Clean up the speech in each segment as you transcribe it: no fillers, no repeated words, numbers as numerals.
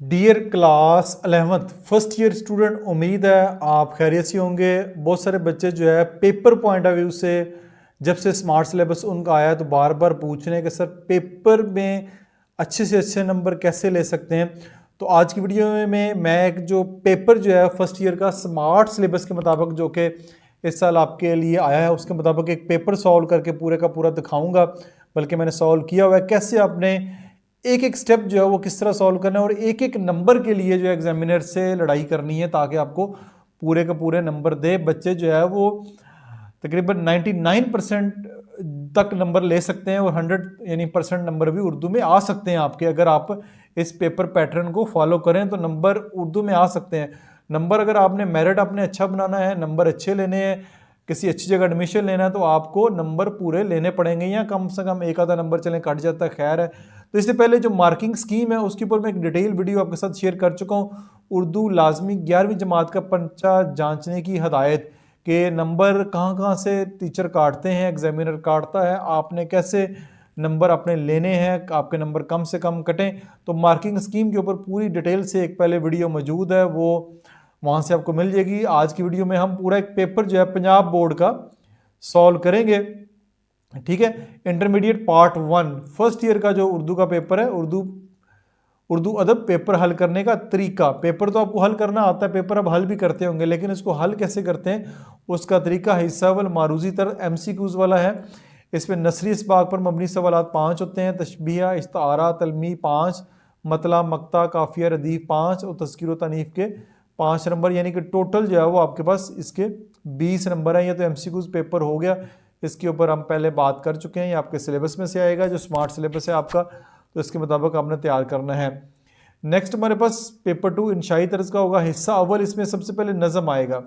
Dear class 11th first year student, उम्मीद है आप खैरियत से होंगे। बहुत सारे बच्चे जो है पेपर पॉइंट ऑफ व्यू से जब से स्मार्ट सिलेबस उनका आया तो बार बार पूछ रहे हैं कि सर पेपर में अच्छे से अच्छे नंबर कैसे ले सकते हैं। तो आज की वीडियो में मैं एक जो पेपर जो है फर्स्ट ईयर का स्मार्ट सिलेबस के मुताबिक जो कि इस साल आपके लिए आया है उसके मुताबिक एक पेपर सॉल्व करके पूरे का पूरा दिखाऊंगा। बल्कि मैंने सॉल्व किया हुआ है कैसे आपने एक एक स्टेप जो है वो किस तरह सॉल्व करना है और एक एक नंबर के लिए जो है एग्जामिनर से लड़ाई करनी है ताकि आपको पूरे के पूरे नंबर दे। बच्चे जो है वो तकरीबन 99% तक नंबर ले सकते हैं और 100 यानी परसेंट नंबर भी उर्दू में आ सकते हैं आपके, अगर आप इस पेपर पैटर्न को फॉलो करें तो नंबर उर्दू में आ सकते हैं। नंबर अगर आपने मेरिट अपने अच्छा बनाना है, नंबर अच्छे लेने हैं, किसी अच्छी जगह एडमिशन लेना है तो आपको नंबर पूरे लेने पड़ेंगे या कम से कम एक आधा नंबर चलें कट जाता है, खैर है। तो इससे पहले जो मार्किंग स्कीम है उसके ऊपर मैं एक डिटेल वीडियो आपके साथ शेयर कर चुका हूँ। उर्दू लाजमी 11वीं जमात का पर्चा जांचने की हदायत के नंबर कहाँ कहाँ से टीचर काटते हैं, एग्जामिनर काटता है, आपने कैसे नंबर अपने लेने हैं, आपके नंबर कम से कम कटें। तो मार्किंग स्कीम के ऊपर पूरी डिटेल से एक पहले वीडियो मौजूद है, वो वहाँ से आपको मिल जाएगी। आज की वीडियो में हम पूरा एक पेपर जो है पंजाब बोर्ड का सॉल्व करेंगे, ठीक है। इंटरमीडिएट पार्ट 1 फर्स्ट ईयर का जो उर्दू का पेपर है, उर्दू अदब पेपर हल करने का तरीका। पेपर तो आपको हल करना आता है, पेपर आप हल भी करते होंगे, लेकिन इसको हल कैसे करते हैं उसका तरीका हिस्सा अव्वल मारूजी तर MCQs वाला है। इसमें नसरी इसबाक पर मबनी सवालात 5 होते हैं, तशबीहा इस्तारा तलमी 5, मतला मक्ता काफिया रदीफ 5 और तस्कीर व तनीफ के 5 नंबर, यानी कि टोटल जो है वो आपके पास इसके 20 नंबर हैं। ये तो MCQs पेपर हो गया, इसके ऊपर हम पहले बात कर चुके हैं। ये आपके सिलेबस में से आएगा, जो स्मार्ट सिलेबस है आपका, तो इसके मुताबिक आपने तैयार करना है। नेक्स्ट हमारे पास पेपर 2 इंशाई तर्ज का होगा, हिस्सा अव्वल। इसमें सबसे पहले नज़म आएगा।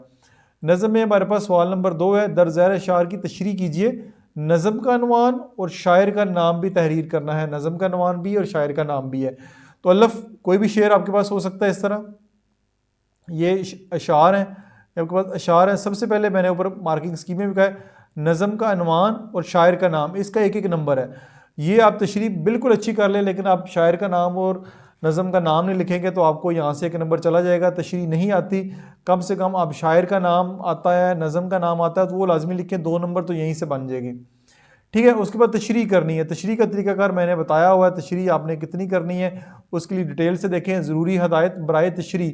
नज़म में हमारे पास सवाल नंबर 2 है, दर-ज़ैर शायर की तशरीह कीजिए। नज़म का अनवान और शायर का नाम भी तहरीर करना है, नज़म का अनवान भी और शायर का नाम भी है। तो अल्लफ कोई भी शेर आपके पास हो सकता है इस तरह, ये अशार हैं, आपके पास अशार है। सबसे पहले मैंने ऊपर मार्किंग स्कीम में भी कहा है नज़म का अनवान और शायर का नाम, इसका एक एक नंबर है। ये आप तशरीह बिल्कुल अच्छी कर लें, लेकिन आप शायर का नाम और नज़म का नाम नहीं लिखेंगे तो आपको यहाँ से एक नंबर चला जाएगा। तशरीह नहीं आती, कम से कम आप शायर का नाम आता है, नज़म का नाम आता है तो वो लाजमी लिखें, 2 नंबर तो यहीं से बन जाएगी, ठीक है। उसके बाद तशरीह करनी है, तशरीह का तरीकाकार मैंने बताया हुआ है। तशरीह आपने कितनी करनी है उसके लिए डिटेल से देखें, ज़रूरी हदायत बराए तशरीह।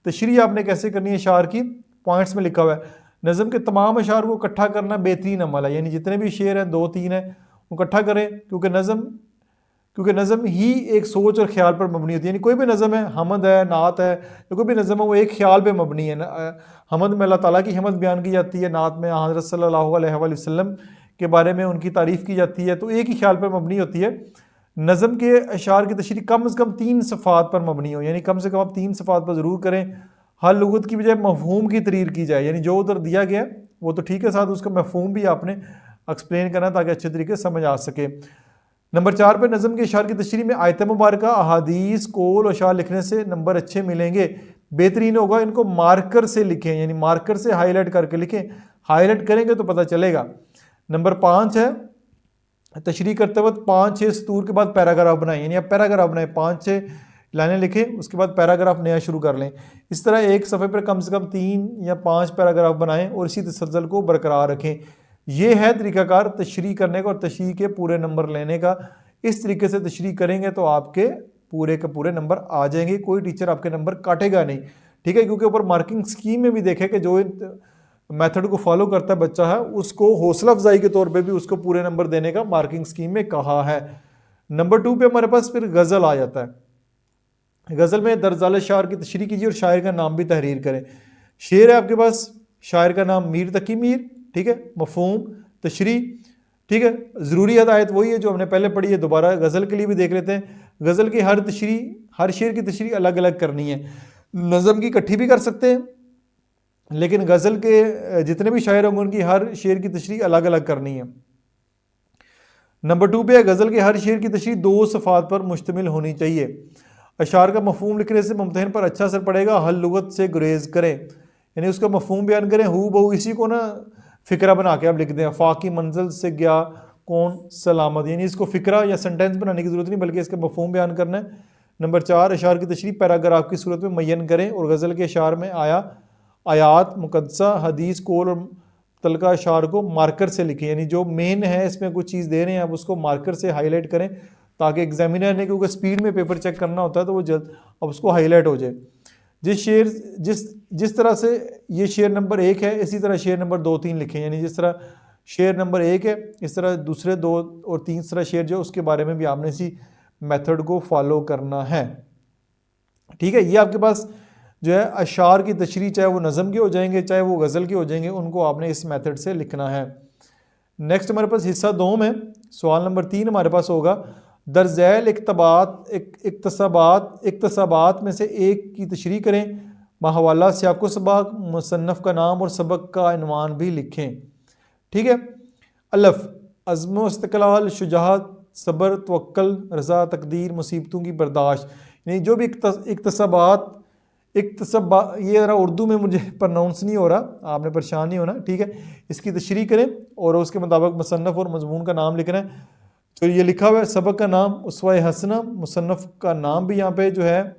तशरीह आपने कैसे करनी है अशार की, पॉइंट्स में लिखा हुआ है। नज़म के तमाम अशार को इकट्ठा करना बेहतरीन अमल है, यानी जितने भी शेर हैं 2-3 हैं वो इकट्ठा करें, क्योंकि नज़म ही एक सोच और ख्याल पर मबनी होती है। यानी कोई भी नज़म है, हमद है, नात है, या कोई भी नज़म है वो एक ख्याल पे मबनी है। हमद में अल्लाह ताला की हमद बयान की जाती है, नात में हज़रत सल्लल्लाहु अलैहि वसल्लम के बारे में उनकी तारीफ़ की जाती है, तो एक ही ख्याल पर मबनी होती है। नज़म के अशार की तशरीह कम से कम 3 सफ़ात पर मबनी हो, यानी कम से कम आप 3 सफ़ात पर ज़रूर करें। हर लुगत की बजाय मफहूम की तरीर की जाए, यानी जो उधर दिया गया वो तो ठीक है, साथ उसका मफहूम भी आपने एक्सप्लेन करना ताकि अच्छे तरीके से समझ आ सके। नंबर 4 पे नज़म के अशार की तशरीह में आयत मुबारका, अहादीस, कोल और अशार लिखने से नंबर अच्छे मिलेंगे। बेहतरीन होगा इनको मार्कर से लिखें, यानी मार्कर से हाईलाइट करके लिखें, हाईलाइट करेंगे तो पता चलेगा। नंबर 5 है तशरीह करते वक्त 5-6 सतूर के बाद पैराग्राफ बनाएं, यानी आप पैराग्राफ बनाएं, 5-6 लाइनें लिखें उसके बाद पैराग्राफ नया शुरू कर लें। इस तरह एक सफ़े पर कम से कम 3 या 5 पैराग्राफ बनाएं और इसी तसलसल को बरकरार रखें। यह है तरीकाकार तशरीह करने का और तशरीह के पूरे नंबर लेने का। इस तरीके से तशरीह करेंगे तो आपके पूरे के पूरे नंबर आ जाएंगे, कोई टीचर आपके नंबर काटेगा नहीं, ठीक है। क्योंकि ऊपर मार्किंग स्कीम में भी देखें कि जो मेथड को फॉलो करता है बच्चा है उसको हौसला अफजाई के तौर पे भी उसको पूरे नंबर देने का मार्किंग स्कीम में कहा है। नंबर 2 पे हमारे पास फिर गज़ल आ जाता है। गज़ल में दर्जाल शार की तशरीह कीजिए और शायर का नाम भी तहरीर करें। शेर है आपके पास, शायर का नाम मीर तकी मीर, ठीक है, मफहूम तशरीह, ठीक है। ज़रूरी हदायत वही है जो हमने पहले पढ़ी है, दोबारा गज़ल के लिए भी देख लेते हैं। गज़ल की हर शेर की तशरीह अलग अलग करनी है, नज़म की इकट्ठी भी कर सकते हैं, लेकिन गज़ल के जितने भी शायर होंगे उनकी हर शेर की तशरीह अलग अलग करनी है। नंबर 2 पे है गज़ल के हर शेर की तशरीह 2 सफ़ात पर मुश्तमिल होनी चाहिए। अशार का मफहूम लिखने से मुम्तहिन पर अच्छा असर पड़ेगा, हल लुगत से गुरेज करें, यानी उसका मफहूम बयान करें, हू बहू इसी को ना फ़िक्रा बना के आप लिख दें। फाकी मंजिल से गया कौन सलामत, यानी इसको फ़िक्रा या सेंटेंस बनाने की ज़रूरत नहीं बल्कि इसका मफहूम बयान करना है। नंबर 4, अशार की तशरीह पैराग्राफ की सूरत में मुय्यन करें और गज़ल के अशार में आयात मुक़द्दसा हदीस कोल और तलका अशार को मार्कर से लिखें, यानी जो मेन है इसमें कुछ चीज़ दे रहे हैं आप उसको मार्कर से हाईलाइट करें ताकि एग्जामिनर ने, क्योंकि स्पीड में पेपर चेक करना होता है तो वो जल्द अब उसको हाईलाइट हो जाए। जिस तरह से ये शेर नंबर 1 है इसी तरह शेर नंबर 2, 3 लिखें, यानी जिस तरह शेर नंबर 1 है इस तरह दूसरे 2 और 3 तरह शेर जो उसके बारे में भी आपने इसी मेथड को फॉलो करना है। ठीक है, ये आपके पास जो है अशार की तशरीह चाहे वो नज़म के हो जाएंगे चाहे वो गज़ल के हो जाएंगे, उनको आपने इस मेथड से लिखना है। नेक्स्ट हमारे पास हिस्सा 2 में सवाल नंबर 3 हमारे पास होगा, दरज़ैल इक्तसाबात में से एक की तशरीह करें, माहवाला सियाको सबाक मुसन्नफ़ का नाम और सबक का इनवान भी लिखें। ठीक है, अलफ अज़्म इस्तक़लाल शुजाअत सब्र तवक्कुल रज़ा तकदीर मुसीबतों की बर्दाश्त, यानी जो भी इक्तसाबात ये ज़रा उर्दू में मुझे प्रनाउंस नहीं हो रहा, आपने परेशान नहीं होना। ठीक है, इसकी तशरीह करें और उसके मुताबिक मुसन्नफ़ और मज़मून का नाम लिखना है। तो ये लिखा हुआ है सबक का नाम उसवा हसना, मुसन्नफ़ का नाम भी यहाँ पे जो है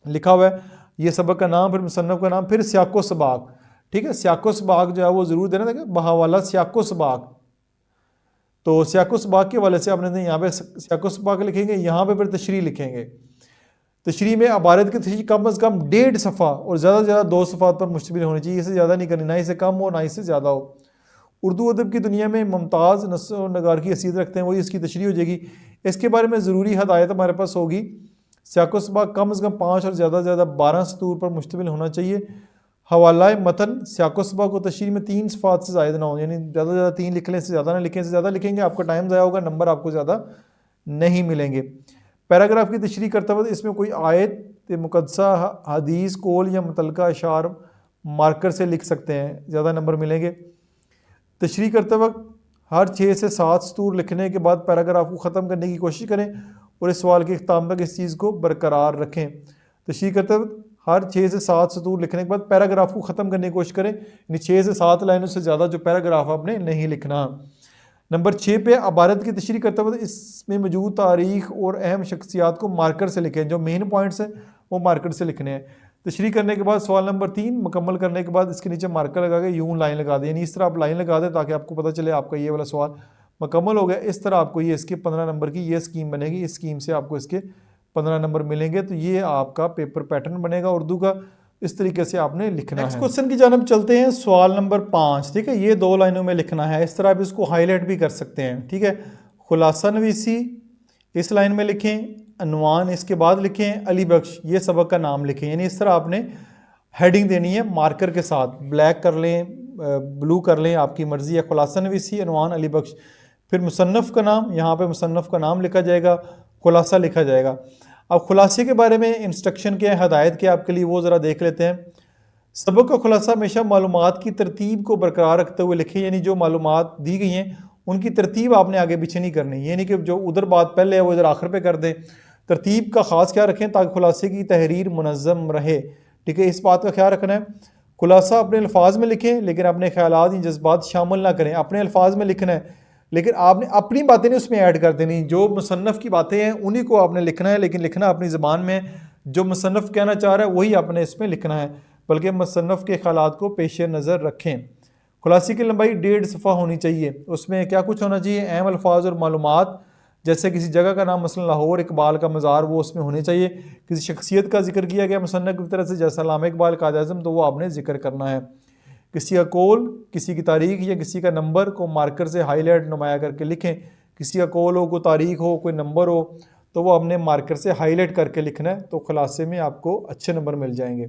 लिखा हुआ है, ये सबक का नाम फिर मुसन्नफ़ का नाम फिर सियाको सबाक। ठीक है, सियाको सबाक जो है वो ज़रूर देना था, बहावाला सियाको सबाक, तो सियाको सबाक के वाले से आपने यहाँ पे सियाको सबाक लिखेंगे, यहाँ पे फिर तशरीह लिखेंगे। तशरीह में अबारत की तशरीह कम अज़ कम 1.5 सफ़ा और ज़्यादा से ज़्यादा 2 सफ़ात पर मुश्तमिल होनी चाहिए, इससे ज़्यादा नहीं करनी, ना इससे कम हो ना इससे ज़्यादा हो। उर्दू अदब की दुनिया में मुमताज़ नस्ल और नगार की हैसियत रखते हैं, वही इसकी तशरीह हो जाएगी। इसके बारे में ज़रूरी हदायत हमारे पास होगी, सियाको सबाक कम अज़ कम 5 और ज़्यादा से ज़्यादा 12 सतूर पर मुश्तमिल होना चाहिए। हवाला मतन सियाको सबाक को तशरीह में 3 सफ़ात से ज़ायद ना हो, यानी ज़्यादा से ज़्यादा 3 लिख लें, इससे ज़्यादा ना लिखें, इससे ज़्यादा लिखेंगे आपका टाइम ज़ाया होगा, नंबर आपको ज़्यादा नहीं मिलेंगे। पैराग्राफ की तशरीह करते वक्त इसमें कोई आयत मुक़द्दसा हदीस कोल या मुतलका अशार मार्कर से लिख सकते हैं, ज़्यादा नंबर मिलेंगे। तशरीह करते वक्त हर 6 से 7 सतूर लिखने के बाद पैराग्राफ को ख़त्म करने की कोशिश करें और इस सवाल के अख्ताम तक इस चीज़ को बरकरार रखें। तशरीह करते वक्त हर 6 से 7 सतूर लिखने के बाद पैराग्राफ को ख़त्म करने की कोशिश करें, यानी 6 से 7 लाइनों से ज़्यादा जो पैराग्राफ आपने नहीं लिखना। नंबर 6 पे अबारत की तशरीह करते वक्त इसमें मौजूद तारीख़ और अहम शख्सियात को मार्कर से लिखें, जो मेन पॉइंट्स हैं वो मार्कर से लिखने हैं। तशरीह करने के बाद सवाल नंबर 3 मुकम्मल करने के बाद इसके नीचे मार्कर लगा के यूं लाइन लगा दें, यानी इस तरह आप लाइन लगा दें ताकि आपको पता चले आपका ये वाला सवाल मुकम्मल हो गया। इस तरह आपको ये इसके 15 नंबर की ये स्कीम बनेगी, इस स्कीम से आपको इसके 15 नंबर मिलेंगे। तो ये आपका पेपर पैटर्न बनेगा उर्दू का, इस तरीके से आपने लिखना है। नेक्स्ट क्वेश्चन की जानब चलते हैं, सवाल नंबर 5। ठीक है, ये 2 लाइनों में लिखना है, इस तरह आप इसको हाईलाइट भी कर सकते हैं। ठीक है, खुलासा नवीसी इस लाइन में लिखें, अनवान इसके बाद लिखें, अली बख्श ये सबक का नाम लिखें, यानी इस तरह आपने हेडिंग देनी है मार्कर के साथ, ब्लैक कर लें ब्लू कर लें, आपकी मर्ज़ी है। खुलासा नवीसी अनवान अली बख्श, फिर मुसन्नफ़ का नाम, यहाँ पे मुसन्नफ़ का नाम लिखा जाएगा, खुलासा लिखा जाएगा। अब खुलासे के बारे में इंस्ट्रक्शन क्या है, हदायत क्या है आपके लिए, वो ज़रा देख लेते हैं। सबक का खुलासा हमेशा मालूमात की तरतीब को बरकरार रखते हुए लिखें, यानी जो मालूमात दी गई हैं उनकी तरतीब आपने आगे पीछे नहीं करनी, यानी कि जो उधर बात पहले है वो इधर आखिर पे कर दें। तरतीब का ख़ास ख्याल रखें ताकि खुलासे की तहरीर मुनज़्ज़म रहे। ठीक है, इस बात का ख्याल रखना है। खुलासा अपने अल्फाज में लिखें लेकिन अपने ख्यालात या जज्बात शामिल ना करें, अपने अल्फाज में लिखना है लेकिन आपने अपनी बातें नहीं उसमें ऐड कर देनी। जो मुसन्नफ़ की बातें हैं उन्हीं को आपने लिखना है, लेकिन लिखना अपनी ज़बान में, जो मुसन्नफ़ कहना चाह रहा है वही आपने इसमें लिखना है, बल्कि मुसन्नफ़ के ख्यालात को पेश नज़र रखें। खुलासे की लंबाई 1.5 सफ़ा होनी चाहिए, उसमें क्या कुछ होना चाहिए, अहम अल्फाज और मालूमात, जैसे किसी जगह का नाम मसलन लाहौर इकबाल का मज़ार, वो उसमें होने चाहिए। किसी शख्सियत का जिक्र किया गया मुसन्नफ़ की तरफ से, जैसा अल्लामा इकबाल कायद आज़म, तो वो आपने जिक्र करना है। किसी का कौल, किसी की तारीख़ या किसी का नंबर को मार्कर से हाईलाइट नुमाया करके लिखें। किसी का कौल हो, कोई तारीख़ हो, कोई नंबर हो, तो वो हमने मार्कर से हाईलाइट करके लिखना है, तो खुलासे में आपको अच्छे नंबर मिल जाएंगे।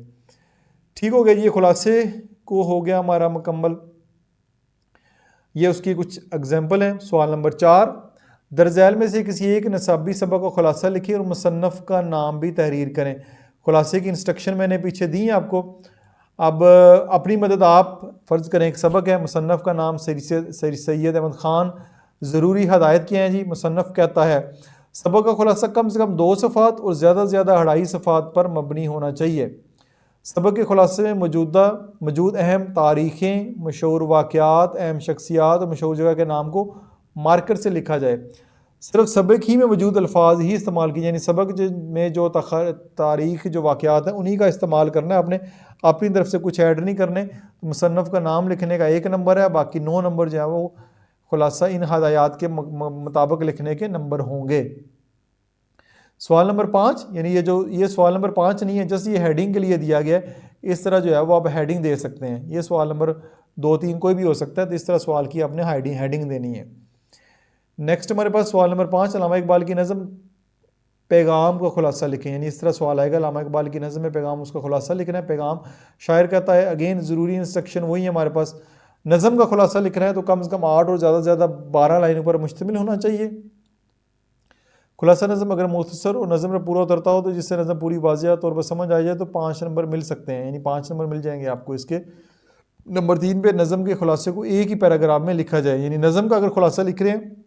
ठीक हो गया, ये खुलासे को हो गया हमारा मुकम्मल। ये उसकी कुछ एग्जाम्पल हैं। सवाल नंबर 4, दरज़ैल में से किसी एक नसाबी सबक का खुलासा लिखिए और मुसन्नफ़ का नाम भी तहरीर करें। खुलासे की इंस्ट्रक्शन मैंने पीछे दी है आपको। अब अपनी मदद आप फ़र्ज़ करें, एक सबक है, मुसन्नफ़ का नाम सैयद अहमद ख़ान, ज़रूरी हदायत क्या है जी। मुसन्नफ़ कहता है सबक का खुलासा कम से कम 2 सफ़ात और ज़्यादा से ज़्यादा 2.5 सफ़ात पर मबनी होना चाहिए। सबक के खुलासे में मौजूद अहम तारीख़ें, मशहूर वाक़यात, अहम शख्सियात और मशहूर जगह के नाम को मार्कर से लिखा जाए। सिर्फ सबक ही में मौजूद अल्फाज ही इस्तेमाल कीजिए, यानी सबक में जो तारीख जो वाक़यात हैं उन्हीं का इस्तेमाल करना है, आपने अपनी तरफ से कुछ ऐड नहीं करने। तो मुसन्नफ़ का नाम लिखने का 1 नंबर है, बाकी 9 नंबर जो है वो खुलासा इन हदायत के मुताबिक लिखने के नंबर होंगे। सवाल नंबर 5, यानी ये सवाल नंबर 5 नहीं है, जस्ट ये हेडिंग के लिए दिया गया है। इस तरह जो है वो आप हेडिंग दे सकते हैं, ये सवाल नंबर 2, 3 कोई भी हो सकता है, तो इस तरह सवाल की आपने हेडिंग देनी है। नेक्स्ट हमारे पास सवाल नंबर 5, अल्लामा इकबाल की नज़म पैगाम का खुलासा लिखें, यानी इस तरह सवाल आएगा, अल्लामा इकबाल की नज़म में पैगाम, उसका खुलासा लिखना है। पैगाम शायर कहता है, अगेन ज़रूरी इंस्ट्रक्शन वही है हमारे पास। नज़म का खुलासा लिखना है तो कम से कम 8 और ज़्यादा से ज़्यादा 12 लाइनों पर मुश्तमिल होना चाहिए। खुलासा नज़म अगर मुख्तसर और नज़म में पूरा उतरता हो तो जिससे नज़म पूरी वाज़िह तौर पर समझ आ जाए तो 5 नंबर मिल सकते हैं, यानी 5 नंबर मिल जाएंगे आपको इसके। नंबर 3 पे नज़म के खुलासे को एक ही पैराग्राफ में लिखा जाए, यानी नज़म का अगर खुलासा लिख रहे हैं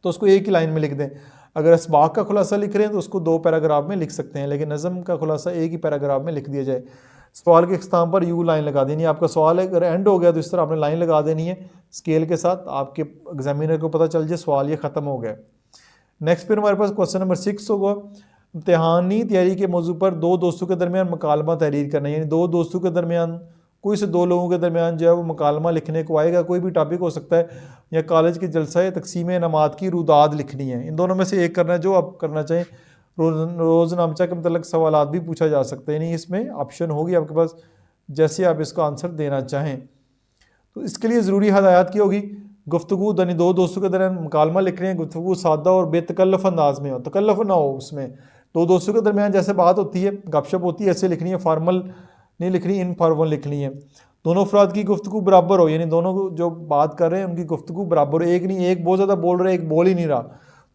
तो उसको एक ही लाइन में लिख दें। अगर असबाक का खुलासा लिख रहे हैं तो उसको 2 पैराग्राफ में लिख सकते हैं, लेकिन नज़म का खुलासा एक ही पैराग्राफ में लिख दिया जाए। सवाल के इख्तिताम पर यू लाइन लगा देनी, आपका सवाल अगर एंड हो गया तो इस तरह आपने लाइन लगा देनी है स्केल के साथ, आपके एग्जामिनर को पता चल जाए सवाल ये ख़त्म हो गया। नेक्स्ट फिर हमारे पास क्वेश्चन नंबर 6 होगा, इम्तिहानी तैयारी के मौजू पर 2 दोस्तों के दरमियान मुकालमा तहरीर करना, यानी 2 दोस्तों के दरमियान, कोई से 2 लोगों के दरमियान जो है वो मुकालमा लिखने को आएगा। कोई भी टॉपिक हो सकता है, या कॉलेज के जलसा या तकसीम इनामात की रुदाद लिखनी है, इन दोनों में से एक करना है, जो आप करना चाहें। रोज़नामचा के मतलब सवाल भी पूछा जा सकता है, यानी इसमें ऑप्शन होगी आपके पास, जैसे आप इसका आंसर देना चाहें। तो इसके लिए ज़रूरी हदायत की होगी, गुफ्तगू यानी 2 दोस्तों के दरमियान मुकालमा लिख रहे हैं, गुफ्तगू सादा और बेतकल्लफ अंदाज में हो, तकल्लफ ना हो उसमें। 2 दोस्तों के दरमियान जैसे बात होती है, गपशप होती है, ऐसे लिखनी है, फार्मल नहीं लिखनी, इनफॉर्मल लिखनी है। दोनों अफराद की गुफ्तगू बराबर हो, यानी दोनों जो बात कर रहे हैं उनकी गुफ्तगू बराबर हो, एक नहीं, एक बहुत ज़्यादा बोल रहा है, एक बोल ही नहीं रहा,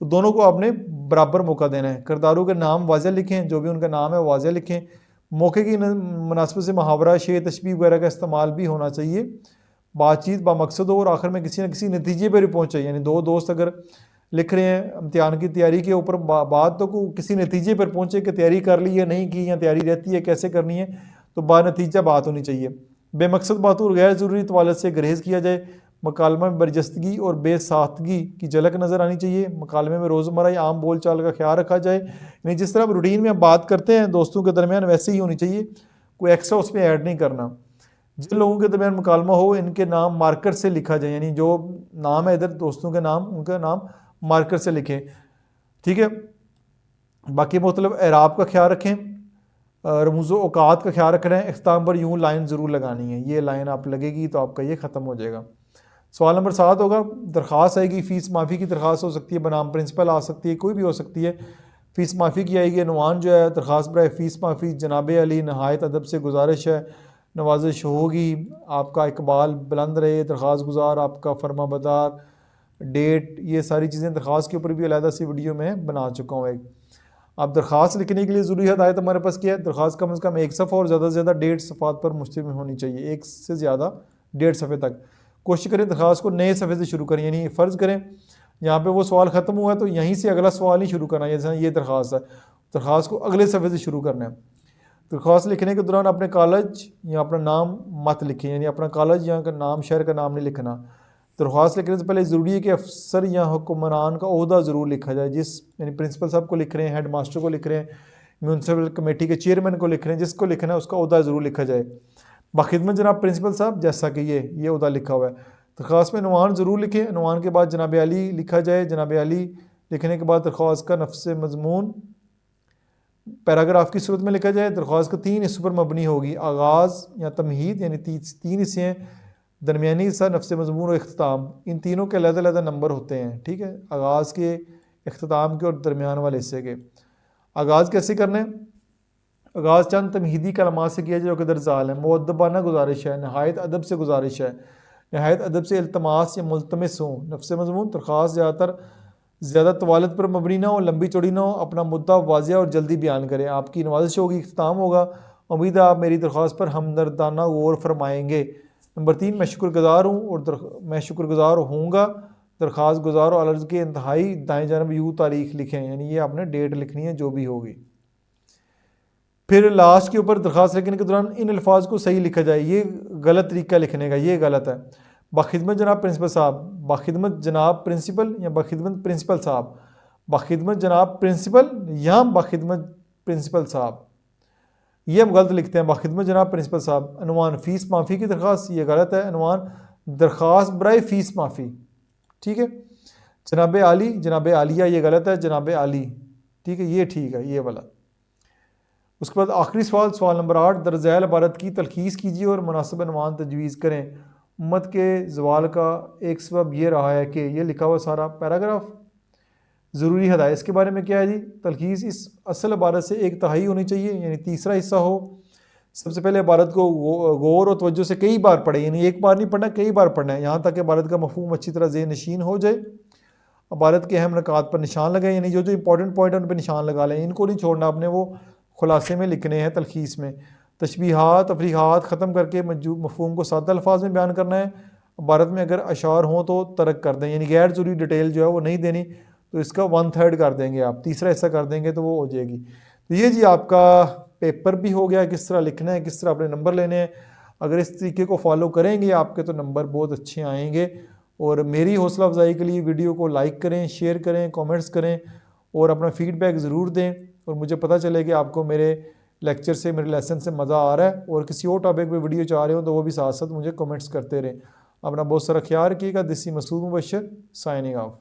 तो दोनों को आपने बराबर मौका देना है। किरदारों के नाम वाज़ेह लिखें, जो भी उनका नाम है वाज़ेह लिखें। मौके की मुनासिबत से मुहावरा, शेर, तशबीह वगैरह का इस्तेमाल भी होना चाहिए। बातचीत बामकसद हो और आखिर में किसी न किसी नतीजे पर पहुँचे, यानी 2 दोस्त अगर लिख रहे हैं इम्तिहान की तैयारी के ऊपर, बात तो को किसी नतीजे पर पहुँचे कि तैयारी कर ली या नहीं की, या तैयारी रहती है कैसे करनी है, तो बानतीजा बात होनी चाहिए। बेमकसद बातों और गैर ज़रूरी तवालत से गरहेज़ किया जाए। मकालमा में बरजस्तगी और बेसाख्तगी की झलक नज़र आनी चाहिए। मकालमे में रोज़मर्रा या आम बोल चाल का ख्याल रखा जाए, यानी जिस तरह रूटीन में हम बात करते हैं दोस्तों के दरमियान वैसे ही होनी चाहिए, कोई एक्स्ट्रा उसमें ऐड नहीं करना। जिन लोगों के दरमियान मुकालमा हो इनके नाम मार्कर से लिखा जाए, यानी जो नाम है इधर दोस्तों के नाम, उनका नाम मार्कर से लिखें, ठीक है। बाकी मतलब एराब का ख्याल रखें, रमूज़ो औकात का ख्याल रख रहे हैं। इख्तिताम पर यूँ लाइन ज़रूर लगानी है, ये लाइन आप लगेगी तो आपका ये ख़त्म हो जाएगा। सवाल नंबर 7 होगा, दरख्वास्त आएगी, फ़ीस माफ़ी की दरख्वास्त हो सकती है, बनाम प्रिंसिपल आ सकती है, कोई भी हो सकती है। फ़ीस माफ़ी की आएगी, नवान जो है दरख्वास्त पर फ़ीस माफ़ी, जनाब अली नहायत अदब से गुजारिश है, नवाजिश होगी, आपका इकबाल बुलंद रहे, दरख्वास्त गुजार आपका फरमा बदार, डेट, ये सारी चीज़ें दरख्वास्त के ऊपर भी अलहदा सी वीडियो में बना चुका हूँ एक। आप दरख्वास्त लिखने के लिए ज़रूरी हदायत हमारे पास क्या है, दरख्वास्त कम से कम 1 सफ़ा और ज़्यादा से ज़्यादा 1.5 सफ़ात पर मुश्तमिल होनी चाहिए, 1 से ज़्यादा 1.5 सफ़े तक। कोशिश करें दरख्वास्त को नए सफ़े से शुरू करें, यानी फ़र्ज़ करें यहाँ पे वो सवाल ख़त्म हुआ है तो यहीं से अगला सवाल ही शुरू करना है, जैसे ये दरख्वास्त है, दरख्वास्त को अगले सफ़े से शुरू करना है। दरख्वास्त लिखने के दौरान अपने कॉलेज या अपना नाम मत लिखें, यानी अपना कॉलेज या का नाम, शहर का नाम नहीं लिखना। दरख्वास्त लिखने से पहले ज़रूरी है कि अफसर या हुक्मरान का ओहदा ज़रूर लिखा जाए, जिस यानी प्रिंसिपल साहब को लिख रहे हैं, हेड मास्टर को लिख रहे हैं, म्यूनसिपल कमेटी के चेयरमैन को लिख रहे हैं, जिसको लिखना है उसका ओहदा ज़रूर लिखा जाए। बाखिदमत जनाब प्रिंसिपल साहब, जैसा कि ये ओहदा लिखा हुआ है। दरख्वास्त में अनवान ज़रूर लिखें, अनवान के बाद जनाब अली लिखा जाए। जनाब अली लिखने के बाद दरख्वास्त का नफ्स मज़मून पैराग्राफ की सूरत में लिखा जाए। दरख्वास्त का 3 हिस्सों पर मबनी होगी, आगाज़ या तमहीद, यानी 3 हिस्से हैं, दरमियानी हिस्सा, नफ्स मज़मून और इख्तिताम। इन तीनों के अलग-अलग नंबर होते हैं, ठीक है, आगाज़ के, इख्तिताम के और दरमियान वाले हिस्से के। आगाज़ कैसे करना है, आगाज़ चंद तमहीदी कलमात से किया जाए जो कि दरजाल है। मुअद्दबाना गुजारिश है, नहायत अदब से गुजारिश है, नहायत अदब से इल्तमास या मुल्तमिस हो। नफ्स मज़मून, दरख्वास्त ज़्यादा तवालत पर मबनी ना हो, लंबी चौड़ी ना हो, अपना मुद्दा वाज़िह और जल्दी बयान करें। आपकी नवाजिश होगी, इख्तिताम होगा, उम्मीद है आप मेरी दरख्वास्त पर हमदर्दाना गौर फरमाएंगे। नंबर 3, मैं शुक्रगुज़ार हूँ और मैं शुक्रगुज़ार होऊंगा। दरख्वास्त गुजार और अर्ज़ के इंतहाई दाएँ जानब यूँ तारीख़ लिखें, यानी ये आपने डेट लिखनी है जो भी होगी। फिर लास्ट के ऊपर दरख्वास्त लिखने के दौरान इन अल्फाज को सही लिखा जाए, ये गलत तरीका लिखने का, ये गलत है। बाखिदमत जनाब प्रिंसिपल साहब, बाखिदमत जनाब प्रिंसिपल या बाखिदमत प्रिंसिपल साहब, बाखिदमत जनाब प्रिंसिपल या बाखिदमत प्रिंसिपल साहब, ये हम गलत लिखते हैं, बाखिदमत जनाब प्रिंसिपल साहब। अनवान फ़ीस माफ़ी की दरख्वास्त, ये गलत है, अनवान दरख्वास्त बराए फ़ीस माफ़ी, ठीक है। जनाब आली, जनाब आलिया, ये गलत है, जनाब आली, ठीक है, ये ठीक है, ये वाला। उसके बाद आखिरी सवाल, सवाल नंबर 8, दरज़ैल इबारत की तलखीस कीजिए और मुनासिब अनवान तजवीज़ करें। उम्मत के जवाल का एक सबब ये रहा है कि, ये लिखा हुआ सारा पैराग्राफ ज़रूरी हदायत, इसके बारे में क्या है जी, तलखीस इस असल इबारत से एक तिहाई होनी चाहिए, यानी तीसरा हिस्सा हो। सबसे पहले इबारत को गौर और तवज्जो से कई बार पढ़े, यानी एक बार नहीं पढ़ना, कई बार पढ़ना है, यहाँ तक इबारत का मफहूम अच्छी तरह ज़हन नशीन हो जाए। इबारत के अहम नकात पर निशान लगाएं, यानी जो जो इंपॉर्टेंट पॉइंट है उन पर निशान लगा लें, इनको नहीं छोड़ना आपने, वो खुलासे में लिखने हैं तलखीस में। तशबीहात तफरीहात ख़त्म करके मफहूम को सादा अल्फाज में बयान करना है। इबारत में अगर अशार हों तो तर्क कर दें, यानी गैर ज़रूरी डिटेल जो है वो नहीं देनी, तो इसका 1/3 कर देंगे आप, तीसरा हिस्सा कर देंगे तो वो हो जाएगी। तो ये जी आपका पेपर भी हो गया, किस तरह लिखना है, किस तरह अपने नंबर लेने हैं। अगर इस तरीके को फॉलो करेंगे आपके तो नंबर बहुत अच्छे आएंगे। और मेरी हौसला अफजाई के लिए वीडियो को लाइक करें, शेयर करें, कमेंट्स करें और अपना फीडबैक ज़रूर दें, और मुझे पता चले कि आपको मेरे लेक्चर से, मेरे लेसन से मज़ा आ रहा है, और किसी और टॉपिक पे वीडियो चाह रहे हो तो वो भी साथ साथ मुझे कमेंट्स करते रहें। अपना बहुत सारा ख्याल रखिएगा। This is Masood Mubashar signing of.